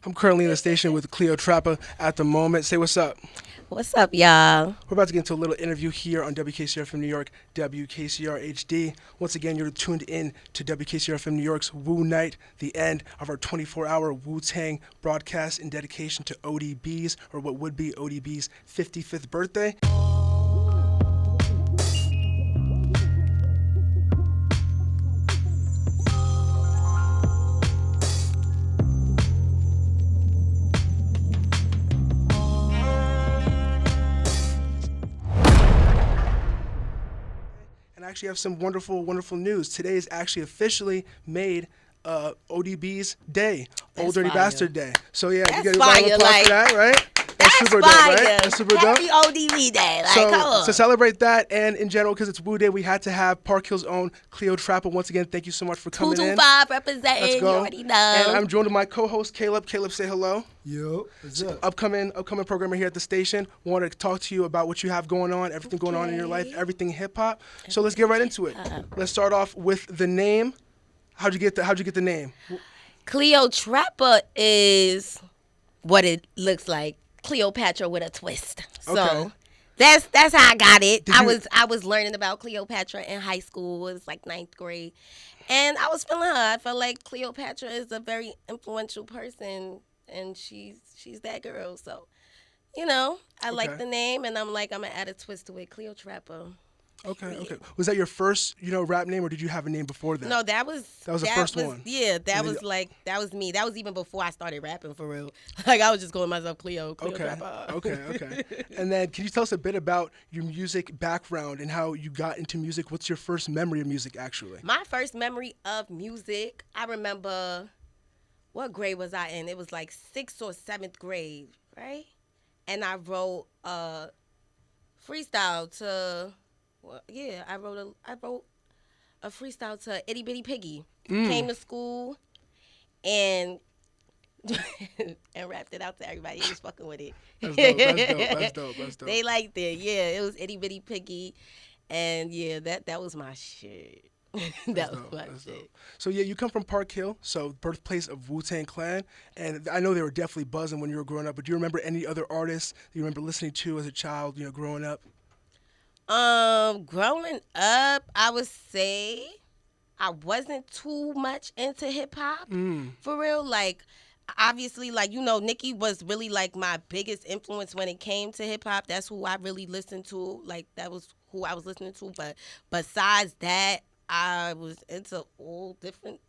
I'm currently in the station with Cleotrapa at the moment. Say what's up. What's up, y'all? We're about to get into a little interview here on WKCR from New York, WKCR HD. Once again, you're tuned in to WKCR from New York's Wu Night, the end of our 24-hour Wu-Tang broadcast in dedication to ODB's, or what would be ODB's 55th birthday. I actually have some wonderful, wonderful news. Today is actually officially made ODB's day, That's Old Dirty fire. Bastard Day. So yeah, That's you get a round of fire, applause like, for that, right? That's super fire. dope, right? That's super dope. Happy ODB Day. Like, come on. To celebrate that, and in general, because it's Wu Day, we had to have Park Hill's own Cleotrapa. Once again, thank you so much for coming in. 225 representing. Let's go. You already know. And I'm joined with my co-host Kaleb. Kaleb, say hello. Yo, what's up? Upcoming programmer here at the station. Want to talk to you about what you have going on, everything going on in your life, everything hip hop. So let's get right into it. Let's start off with the name. How'd you get the name? Cleotrapa is what it looks like. Cleopatra with a twist. So Okay. that's how I got it. Did I was learning about Cleopatra in high school. It was like 9th grade. And I was feeling her. I felt like Cleopatra is a very influential person, and she's that girl. So, I like the name, and I'm like, I'm going to add a twist to it, Cleotrapa. Okay. Was that your first, rap name, or did you have a name before that? No, that was the first one. Yeah, that was me. That was even before I started rapping for real. Like, I was just calling myself Cleotrapa. Okay. And then can you tell us a bit about your music background and how you got into music? What's your first memory of music, actually? My first memory of music, I remember, what grade was I in? It was like 6th or 7th grade, right? And I wrote freestyle to... Well, yeah, I wrote a freestyle to Itty Bitty Piggy. Came to school and and rapped it out to everybody. He was fucking with it. That's dope. They liked it. Yeah, it was Itty Bitty Piggy, and yeah, that was my shit. That was my shit. Dope. So yeah, you come from Park Hill, so birthplace of Wu-Tang Clan, and I know they were definitely buzzing when you were growing up. But do you remember any other artists that you remember listening to as a child? Growing up. Growing up, I would say I wasn't too much into hip hop for real. Like, obviously, like, Nicki was really like my biggest influence when it came to hip hop. That's who I really listened to. Like, that was who I was listening to. But besides that, I was into all different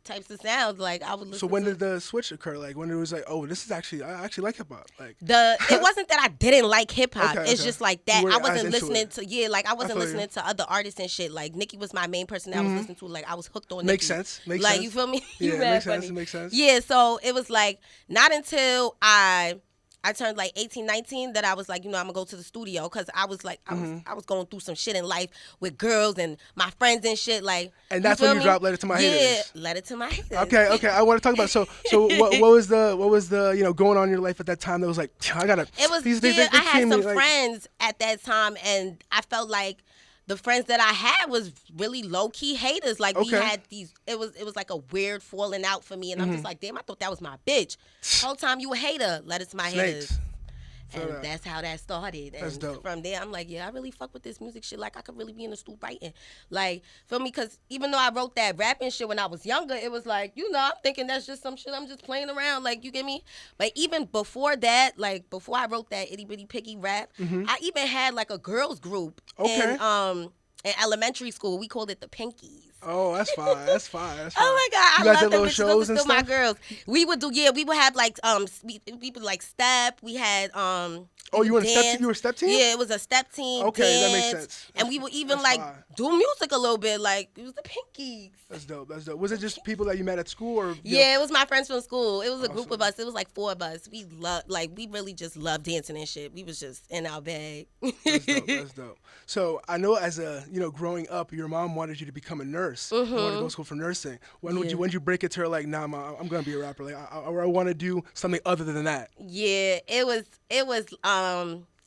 types of sounds. Like, I would listen. So when did the switch occur? Like when it was like, oh, I actually like hip hop. Like it wasn't that I didn't like hip hop. Okay. It's just like that. I wasn't listening to I wasn't listening to other artists and shit. Like, Nicki was my main person that I was listening to. Like, I was hooked on Nicki. Makes sense. Like, you feel me? Yeah, You mad it funny. makes sense. Yeah, so it was like not until I turned like 18, 19 that I was like, I'm gonna go to the studio, because I was like, I was going through some shit in life with girls and my friends and shit. Like, and that's when you dropped "Letter to My Haters." Yeah, "Letter to My Haters." Okay. I want to talk about so what was the going on in your life at that time that was like, I gotta. It was I had some friends at that time, and I felt like the friends that I had was really low key haters. Like, we had these. It was like a weird falling out for me, and I'm just like, damn, I thought that was my bitch. Whole time you a hater. Let it to my haters. And that's how that started. And that's dope. From there, I'm like, yeah, I really fuck with this music shit. Like, I could really be in the studio writing. Like, feel me? Because even though I wrote that rapping shit when I was younger, it was like, I'm thinking that's just some shit I'm just playing around. Like, you get me? But even before that, like, before I wrote that Itty Bitty Piggy rap, I even had, like, a girls group in elementary school. We called it the Pinkies. Oh, that's fine. Oh my God, you I love little them. shows and still my stuff? girls. We would have like we would like step. We had Oh, you were dance. a step team? You were a step team? Yeah, it was a step team. Okay, dance, that makes sense. And we would even that's like fine. do music a little bit. Like, it was the Pinkies. That's dope. Was it just people that you met at school, or? Yeah, it was my friends from school. It was a group of us. It was like 4 of us. We really just loved dancing and shit. We was just in our bag. That's dope. So I know as a growing up, your mom wanted you to become a nurse. You wanted to go to school for nursing. When would you break it to her like, nah, Mom, I'm gonna be a rapper. Like, I want to do something other than that. Yeah, it was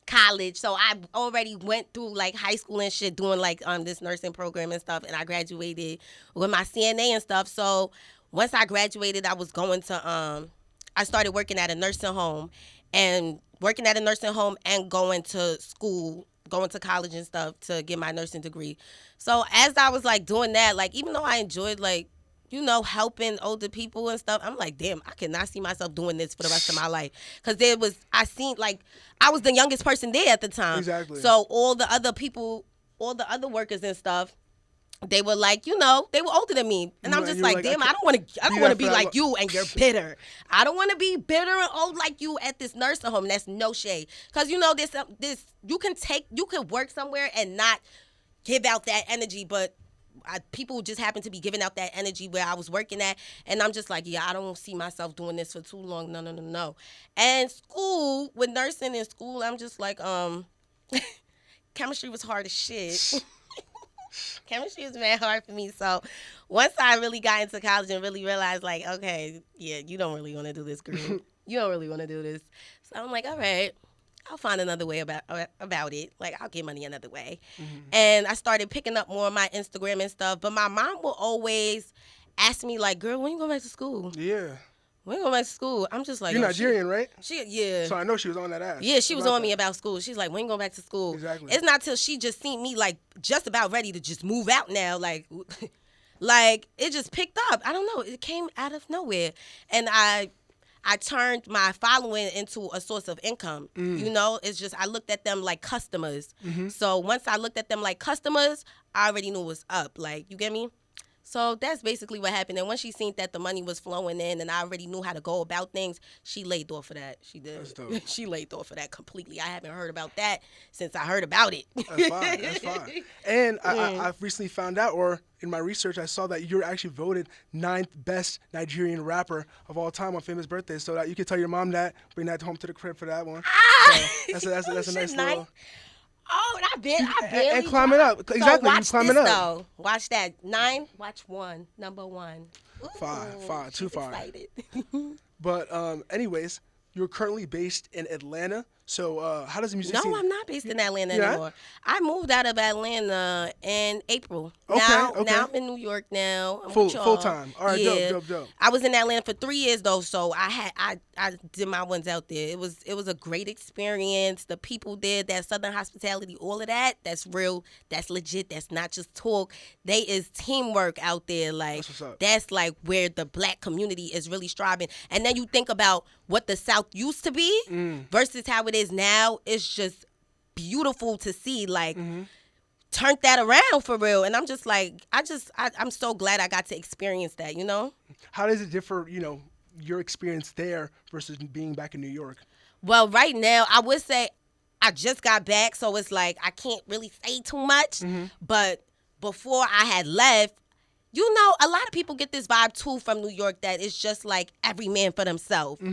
college. So I already went through like high school and shit, doing like this nursing program and stuff, and I graduated with my CNA and stuff. So once I graduated, I was going to I started working at a nursing home, and working at a nursing home and going to school, going to college and stuff to get my nursing degree. So as I was like doing that, like even though I enjoyed like, you know, helping older people and stuff, I'm like, damn, I cannot see myself doing this for the rest of my life. Because I seen like, I was the youngest person there at the time. Exactly. So all the other people, all the other workers and stuff, they were like, you know, they were older than me. And I'm just like, damn, I don't want to be like you and you're bitter. I don't want to be bitter and old like you at this nursing home. That's no shade. Because, you know, this you can work somewhere and not give out that energy, but people just happen to be giving out that energy where I was working at. And I'm just like, yeah, I don't see myself doing this for too long. No. And school, with nursing in school, I'm just like, chemistry was hard as shit. Chemistry was mad hard for me. So once I really got into college and really realized, like, okay, yeah, you don't really want to do this, girl. You don't really want to do this. So I'm like, all right, I'll find another way about it. Like, I'll get money another way. Mm-hmm. And I started picking up more of my Instagram and stuff. But my mom will always ask me, like, girl, when you going back to school? Yeah. When you going back to school? I'm just like, you're Nigerian, right? Yeah. So I know she was on that ass. Yeah, she was on me about school. She's like, when you going back to school? Exactly. It's not till she just seen me, like, just about ready to just move out now. Like, like it just picked up. I don't know. It came out of nowhere. And I turned my following into a source of income. You know, it's just I looked at them like customers. Mm-hmm. So once I looked at them like customers, I already knew it was up. Like, you get me? So that's basically what happened. And once she seen that the money was flowing in and I already knew how to go about things, she laid off of that. She did. That's dope. She laid off of that completely. I haven't heard about that since I heard about it. That's fine. That's fine. And I've recently found out, or in my research, I saw that you're actually voted 9th best Nigerian rapper of all time on Famous Birthdays. So that you can tell your mom that, bring that home to the crib for that one. So that's a nice little... Oh, I barely. And climbing up. Exactly, so watch you climbing this, up. Though. Watch that. 9, watch 1, number 1. Ooh, 5, too far. Excited. But anyways, you're currently based in Atlanta. So how does the music scene... No, I'm not based in Atlanta anymore. I moved out of Atlanta in April. Okay. Now I'm in New York now. Full time. All right, yeah. Dope. I was in Atlanta for 3 years though, so I did my ones out there. It was a great experience. The people there, that Southern hospitality, all of that, that's real, that's legit, that's not just talk. They is teamwork out there. Like that's like where the black community is really striving. And then you think about what the South used to be versus how it is now. It's just beautiful to see, like turned that around for real. And I'm just like, I'm so glad I got to experience that, you know? How does it differ, you know, your experience there versus being back in New York? Well, right now, I would say I just got back, so it's like I can't really say too much. But before I had left, you know, a lot of people get this vibe, too, from New York that it's just like every man for themselves.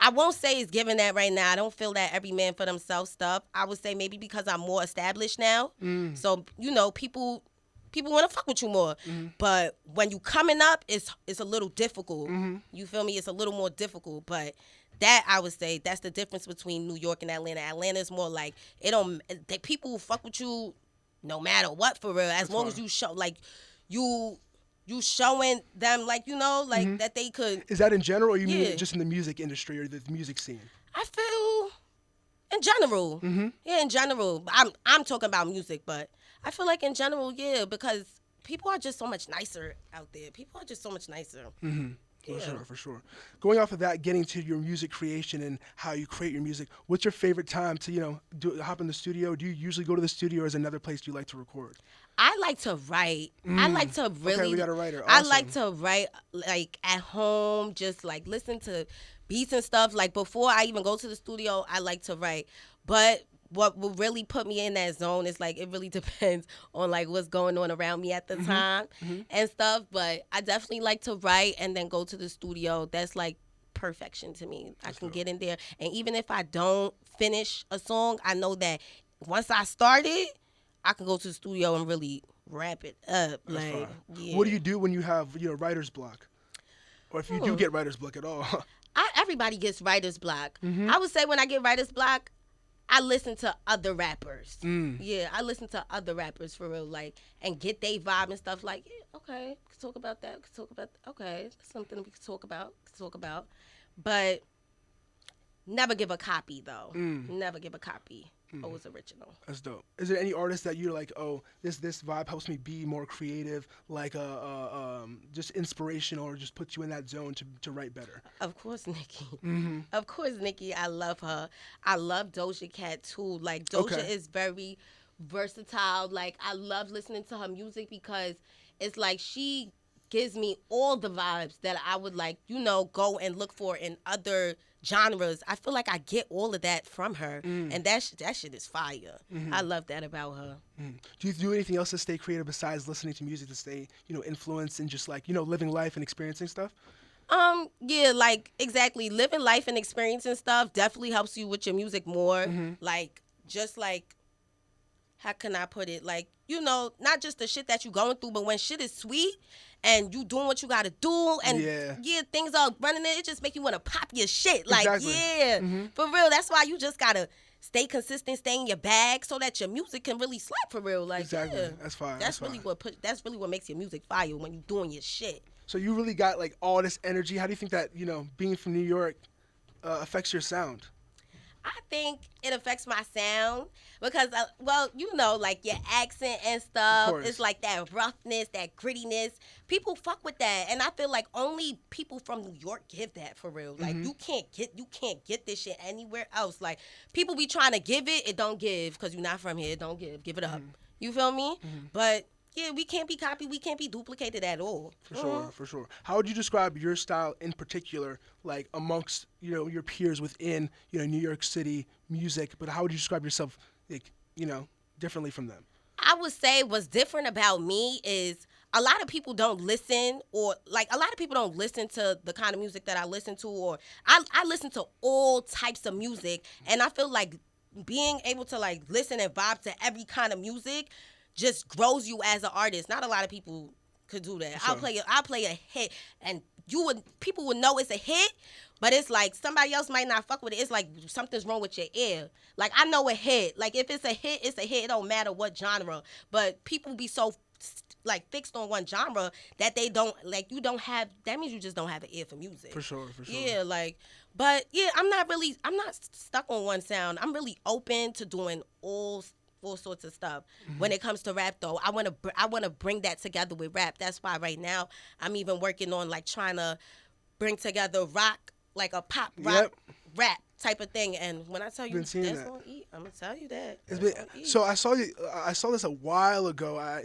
I won't say it's giving that right now. I don't feel that every man for themselves stuff. I would say maybe because I'm more established now. So, you know, people want to fuck with you more. But when you coming up, it's a little difficult. You feel me? It's a little more difficult. But that, I would say, that's the difference between New York and Atlanta. Atlanta's more like, people will fuck with you no matter what, for real. As long as you show, like, you showing them, like, you know, like, that they could. Is that in general, or you mean just in the music industry or the music scene? I feel in general. Yeah, in general. I'm talking about music, but I feel like in general, yeah, because people are just so much nicer out there. People are just so much nicer. For sure. Going off of that, getting to your music creation and how you create your music, what's your favorite time to, you know, hop in the studio? Do you usually go to the studio, or is another place you like to record? I like to write. I like to really... Okay, we got a writer. Awesome. I like to write, like, at home, just, like, listen to beats and stuff. Like, before I even go to the studio, I like to write. But what will really put me in that zone is, like, it really depends on, like, what's going on around me at the time and stuff. But I definitely like to write and then go to the studio. That's, like, perfection to me. I can get in there. And even if I don't finish a song, I know that once I start it, I can go to the studio and really wrap it up. Like, yeah. What do you do when you have, you know, writer's block? Or if you do get writer's block at all? Everybody gets writer's block. I would say when I get writer's block, I listen to other rappers. Yeah, I listen to other rappers for real, like, and get their vibe and stuff. Like, yeah, okay, we can talk about that. Okay, that's something we can talk about. but never give a copy though. Never give a copy. Always original. That's dope. Is there any artist that you're like, oh, this vibe helps me be more creative, like just inspirational, or just puts you in that zone to write better? Of course, Nicki. Of course, Nicki. I love her. I love Doja Cat too. Like Doja is very versatile. Like I love listening to her music because it's like she gives me all the vibes that I would like, go and look for in other genres. I feel like I get all of that from her, and that shit is fire. I love that about her. Do you do anything else to stay creative besides listening to music, to stay, influenced and just like, living life and experiencing stuff? Yeah, like exactly. Living life and experiencing stuff definitely helps you with your music more. Like, just like, how can I put it? Like, not just the shit that you going through, but when shit is sweet and you doing what you got to do and things are running it just make you want to pop your shit. Like, for real. That's why you just got to stay consistent, stay in your bag so that your music can really slap for real. Like, exactly. That's fine. That's really what makes your music fire when you doing your shit. So you really got like all this energy. How do you think that, being from New York affects your sound? I think it affects my sound because, like your accent and stuff. It's like that roughness, that grittiness. People fuck with that, and I feel like only people from New York give that for real. Like you can't get this shit anywhere else. Like people be trying to give it, it don't give because you're not from here. It don't give it up. You feel me? But yeah, we can't be copied. We can't be duplicated at all. For sure. How would you describe your style in particular, like amongst, your peers within, New York City music? But how would you describe yourself, like, differently from them? I would say what's different about me is a lot of people don't listen to the kind of music that I listen to, or I listen to all types of music. And I feel like being able to like listen and vibe to every kind of music just grows you as an artist. Not a lot of people could do that. Sure. I'll play a hit, and people would know it's a hit, but it's like somebody else might not fuck with it. It's like something's wrong with your ear. Like I know a hit. Like if it's a hit, it's a hit. It don't matter what genre. But people be so like fixed on one genre that they don't like. You don't have. That means you just don't have an ear for music. For sure. Yeah, like. But yeah, I'm not stuck on one sound. I'm really open to doing all sorts of stuff. When it comes to rap though, I want to bring that together with rap. That's why right now I'm even working on like trying to bring together rock, like a pop rock rap type of thing. And when I tell you that's gonna eat, I'm gonna tell you that. So I saw this a while ago.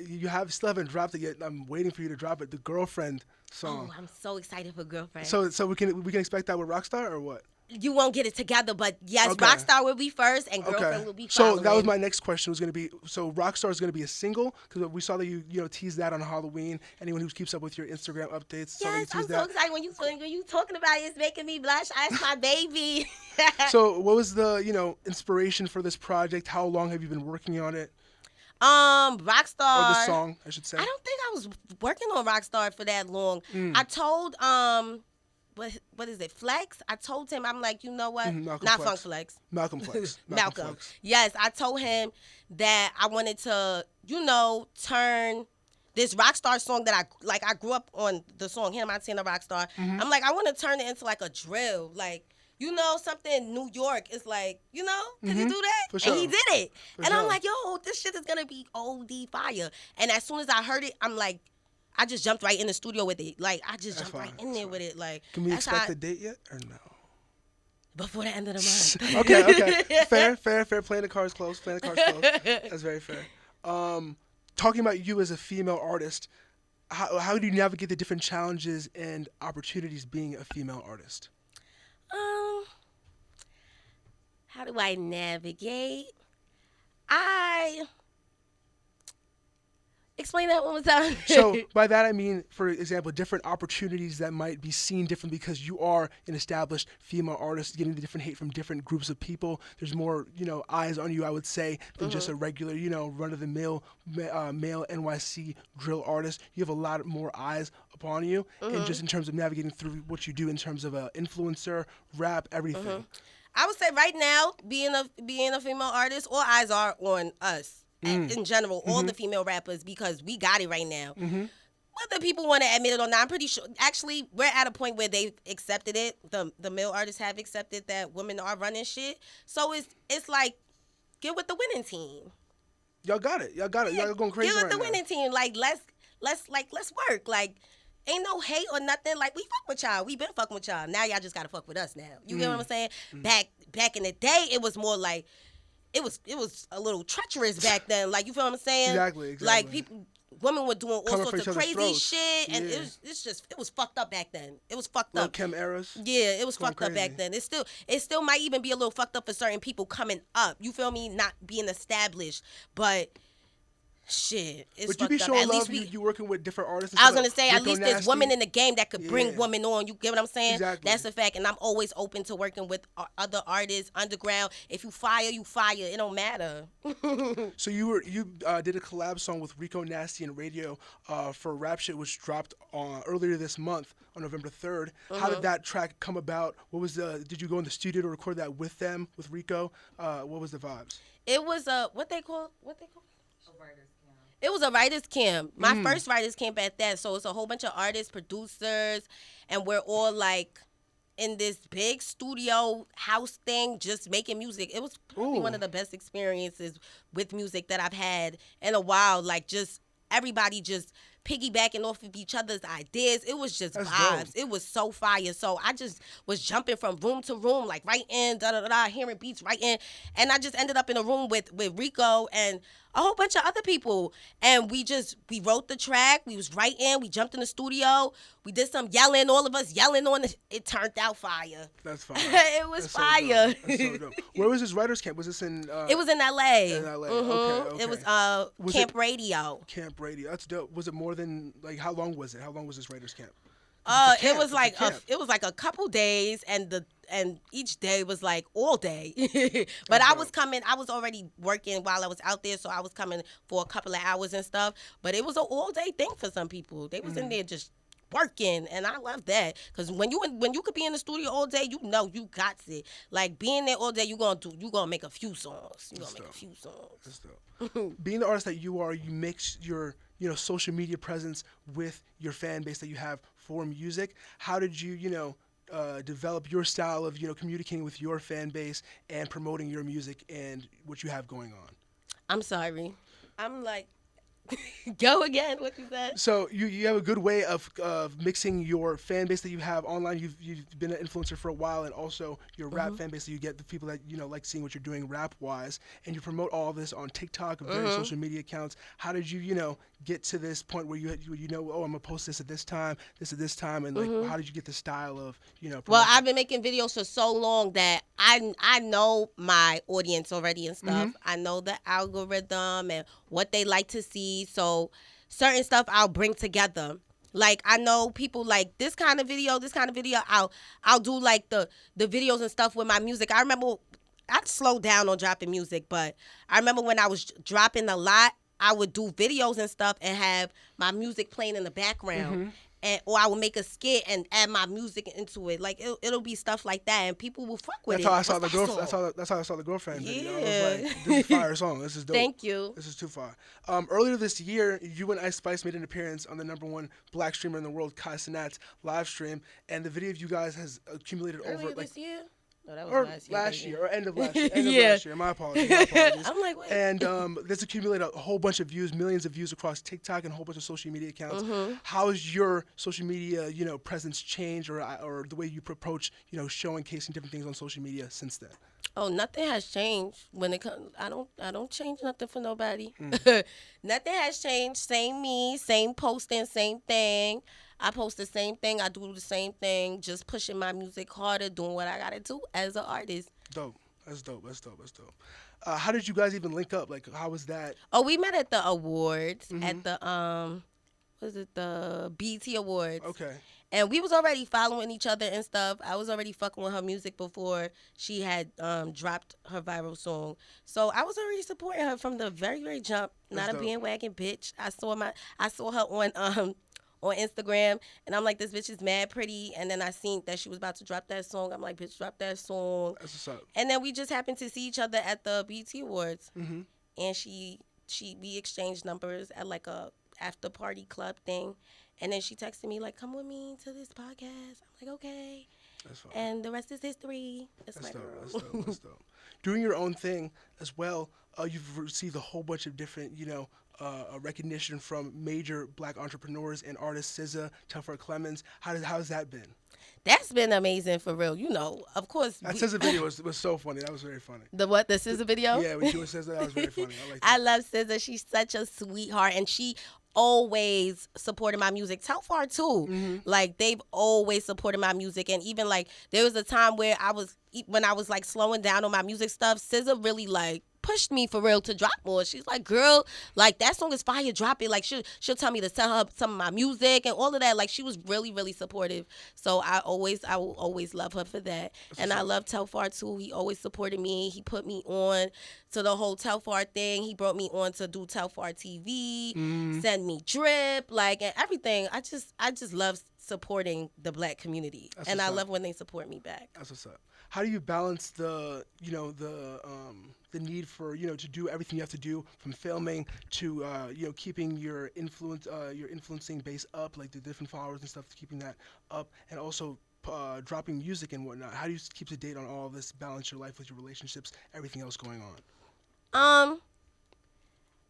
Still haven't dropped it yet. I'm waiting for you to drop it. The Girlfriend song. Oh, I'm so excited for Girlfriend. So we can expect that with Rockstar or what? You won't get it together, but yes, Rockstar will be first and Girlfriend will be following. So that was my next question, was going to be, so Rockstar is going to be a single, because we saw that you teased that on Halloween. Anyone who keeps up with your Instagram updates saw that you teased that. I'm so excited when you talking about it. It's making me blush. That's my baby. So what was the, inspiration for this project? How long have you been working on it? Rockstar. Or the song, I should say. I don't think I was working on Rockstar for that long. I told, what is it, Flex? I told him, I'm like, you know what? Not Flex. Funk Flex. Malcolm Flex. Malcolm. Yes, I told him that I wanted to, turn this Rockstar song that I grew up on the song, Him, I Seen a Rockstar. I'm like, I want to turn it into like a drill. Like, something New York is like, could you do that? For sure. And he did it. I'm like, yo, this shit is going to be OD fire. And as soon as I heard it, I'm like, I just jumped right in the studio with it. Like, I just jumped right in there with it. Like, can we expect the date yet or no? Before the end of the month. Okay. Fair. Playing the cards close. That's very fair. Talking about you as a female artist, how do you navigate the different challenges and opportunities being a female artist? How do I navigate? Explain that one more time. So by that I mean, for example, different opportunities that might be seen different because you are an established female artist, getting the different hate from different groups of people. There's more, eyes on you, I would say, than just a regular, run-of-the-mill male NYC drill artist. You have a lot more eyes upon you, and just in terms of navigating through what you do in terms of influencer, rap, everything. I would say right now, being a female artist, all eyes are on us. In general, all the female rappers, because we got it right now. whether people want to admit it or not, I'm pretty sure. Actually, we're at a point where they've accepted it. The male artists have accepted that women are running shit. So it's like, get with the winning team. Y'all got it. Y'all going crazy Get right with the now. winning team. Like let's work. Like ain't no hate or nothing. Like we fuck with y'all. We been fucking with y'all. Now y'all just gotta fuck with us now. You get what I'm saying? Back in the day, it was more like it was a little treacherous back then. Like you feel what I'm saying? Exactly. Like women were doing all Coming for sorts each of other's crazy throats. shit, and Yeah. it was fucked up back then. It was fucked Lil' up. Kim eras. Yeah, it was Going fucked up back crazy. then. It still might even be a little fucked up for certain people coming up. You feel me? Not being established, but shit, it's But you fucked be up. showing At love. least You working with different artists. And I was stuff, gonna say, at least there's women in the game that could bring Yeah. women on. You get what I'm saying? Exactly. That's a fact, and I'm always open to working with other artists, underground. If you fire, you fire. It don't matter. So you did a collab song with Rico Nasty and Radio for Rap Shit, which dropped earlier this month on November 3rd. How did that track come about? What was did you go in the studio to record that with them, with Rico? What was the vibes? It was what they call a writer's camp. It was a writer's camp. My first writer's camp at that. So it's a whole bunch of artists, producers, and we're all like in this big studio house thing, just making music. It was probably one of the best experiences with music that I've had in a while. Like just everybody just piggybacking off of each other's ideas. It was just That's vibes. dope. It was so fire. So I just was jumping from room to room, like right in, hearing beats right in. And I just ended up in a room with Rico and a whole bunch of other people. And we wrote the track. We was right in. We jumped in the studio. We did some yelling, all of us yelling on it. It turned out fire. That's fire. It was That's so fire. dope. That's so dope. Where was this writers camp? Was this in? It was in L.A. In LA. Mhm. Okay. It was Was Camp Radio. Camp Radio. That's dope. Was it more than like how long was it? How long was this writers camp? It was like a couple days, and each day was like all day. But I was already working while I was out there, so I was coming for a couple of hours and stuff. But it was an all day thing for some people. They was in there just working, and I love that because when you could be in the studio all day, you know you got it. Like being there all day, you gonna make a few songs. You gonna make a few songs. That's dope. Being the artist that you are, you mix your social media presence with your fan base that you have for music. How did you develop your style of communicating with your fan base and promoting your music and what you have going on? I'm sorry. I'm like, go again. What you said? So you have a good way of mixing your fan base that you have online. You've been an influencer for a while, and also your rap fan base that you get, the people that like seeing what you're doing rap wise, and you promote all this on TikTok and various social media accounts. How did you get to this point where oh, I'm gonna post this at this time, and like how did you get the style of Well, promotion? I've been making videos for so long that I know my audience already and stuff. I know the algorithm and what they like to see. So certain stuff I'll bring together. Like I know people like this kind of video. I'll do like the videos and stuff with my music. I remember I'd slow down on dropping music, but I remember when I was dropping a lot, I would do videos and stuff and have my music playing in the background. Or I would make a skit and add my music into it. Like it'll be stuff like that, and people will fuck with That's it. how I saw the What's that girlfriend. song? That's how I saw the girlfriend video. I Yeah. was like, this is a fire song. This is dope. Thank you. This is too far. Earlier this year, you and Ice Spice made an appearance on the #1 black streamer in the world, Kai Cenat's live stream, and the video of you guys has accumulated Earlier over this year? No, that or was last year. year, or end of last year. Yeah. Last year. My apologies. I'm like, wait. And this accumulated a whole bunch of views, millions of views across TikTok and a whole bunch of social media accounts. How has your social media, presence changed, or the way you approach, showcasing different things on social media since then? Oh, nothing has changed when it comes. I don't change nothing for nobody. Nothing has changed. Same me, same posting, same thing. I post the same thing. I do the same thing. Just pushing my music harder, doing what I gotta do as an artist. Dope. That's dope. How did you guys even link up? Like, how was that? Oh, we met at the awards at the the BET Awards. Okay. And we was already following each other and stuff. I was already fucking with her music before she had dropped her viral song. So I was already supporting her from the very, very jump. That's Not a dope. bandwagon bitch. I saw her on Instagram, and I'm like, this bitch is mad pretty. And then I seen that she was about to drop that song. I'm like, bitch, drop that song. That's what's up. And then we just happened to see each other at the BET Awards. And we exchanged numbers at like a after party club thing. And then she texted me, like, come with me to this podcast. I'm like, okay. That's fine. And the rest is history. That's dope. girl. That's dope. That's dope. Doing your own thing as well, you've received a whole bunch of different, recognition from major black entrepreneurs and artists, SZA, Telfar Clemens. How's that been? That's been amazing for real. Of course. That SZA video was so funny. That was very funny. The what? The SZA video? Yeah, when she was SZA, that was very funny. I like that. I love SZA. She's such a sweetheart, and she always supported my music. Telfar too. Mm-hmm. Like, they've always supported my music, and even like there was a time where when I was like slowing down on my music stuff, SZA really like pushed me for real to drop more. She's like, girl, like, that song is fire, drop it. Like, she'll tell me to send her some of my music and all of that. Like, she was really, really supportive. So I will always love her for that. And I love Telfar too. He always supported me. He put me on to the whole Telfar thing. He brought me on to do Telfar TV, send me drip, like, and everything. I just love supporting the black community. And I love when they support me back. That's what's up. How do you balance the need for, to do everything you have to do, from filming to, keeping your influencing base up, like the different followers and stuff, keeping that up, and also dropping music and whatnot? How do you keep to date on all of this, balance your life with your relationships, everything else going on?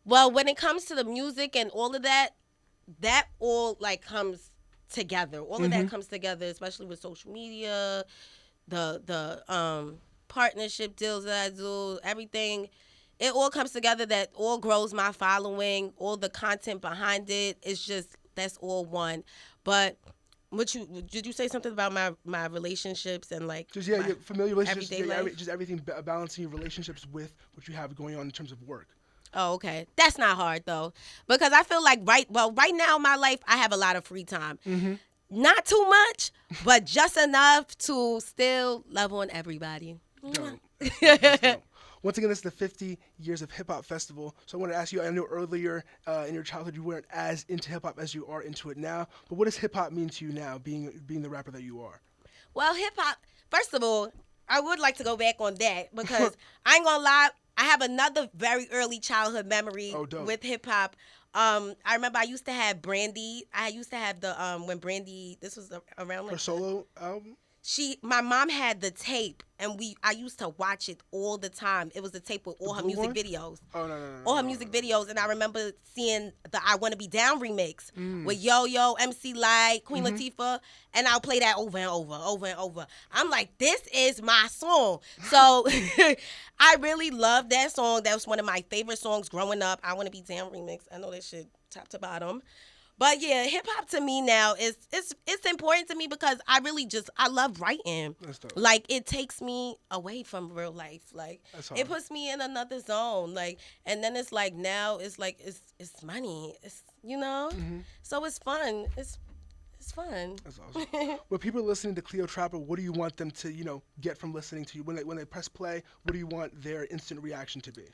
Well, when it comes to the music and all of that all like comes together. All of that comes together, especially with social media, the partnership deals that I do, everything. It all comes together. That all grows my following. All the content behind it is just, that's all one. But did you say something about my relationships and like just your familiar relationships, everyday life? Just everything, balancing your relationships with what you have going on in terms of work. Oh, okay. That's not hard though, because I feel like right now in my life I have a lot of free time. Not too much, but just enough to still love on everybody. Dope. That's dope. Once again, this is the 50 Years of Hip Hop Festival. So I want to ask you, I know earlier in your childhood you weren't as into hip hop as you are into it now, but what does hip hop mean to you now, being the rapper that you are? Well, hip hop, first of all, I would like to go back on that, because I ain't gonna lie, I have another very early childhood memory with hip hop. I remember I used to have Brandy. I used to have the when Brandy, this was around like her solo album. My mom had the tape, and I used to watch it all the time. It was the tape with all her music videos. Oh no. All her music videos, and I remember seeing the "I Wanna Be Down" remix with Yo-Yo, MC Lyte, Queen Latifah, and I'll play that over and over. I'm like, this is my song. So I really love that song. That was one of my favorite songs growing up. "I Wanna Be Down" remix. I know that shit top to bottom. But yeah, hip hop to me now is it's important to me because I love writing. That's dope. Like, it takes me away from real life. Like, it puts me in another zone. Like, and then it's like now it's like it's money. It's so it's fun. It's fun. That's awesome. When people are listening to Cleotrapa, what do you want them to get from listening to you? When they press play, what do you want their instant reaction to be?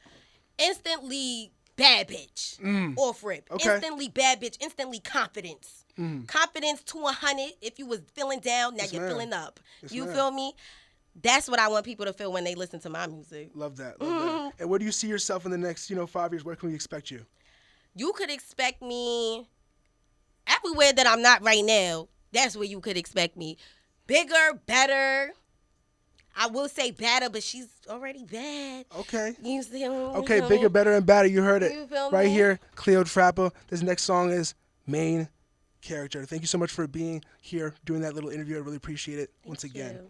Instantly bad bitch. Off rip. Okay. Instantly bad bitch. Instantly confidence. Confidence to 100. If you was feeling down, now you're feeling up. You feel me? That's what I want people to feel when they listen to my music. Love that. Love that. And where do you see yourself in the next 5 years? Where can we expect you? You could expect me everywhere that I'm not right now. That's where you could expect me. Bigger, better. I will say better, but she's already bad. Okay. You see? Okay, bigger, better, and badder. You heard it. You feel right me? Here, Cleotrapa. This next song is Main Character. Thank you so much for being here, doing that little interview. I really appreciate it once again. You.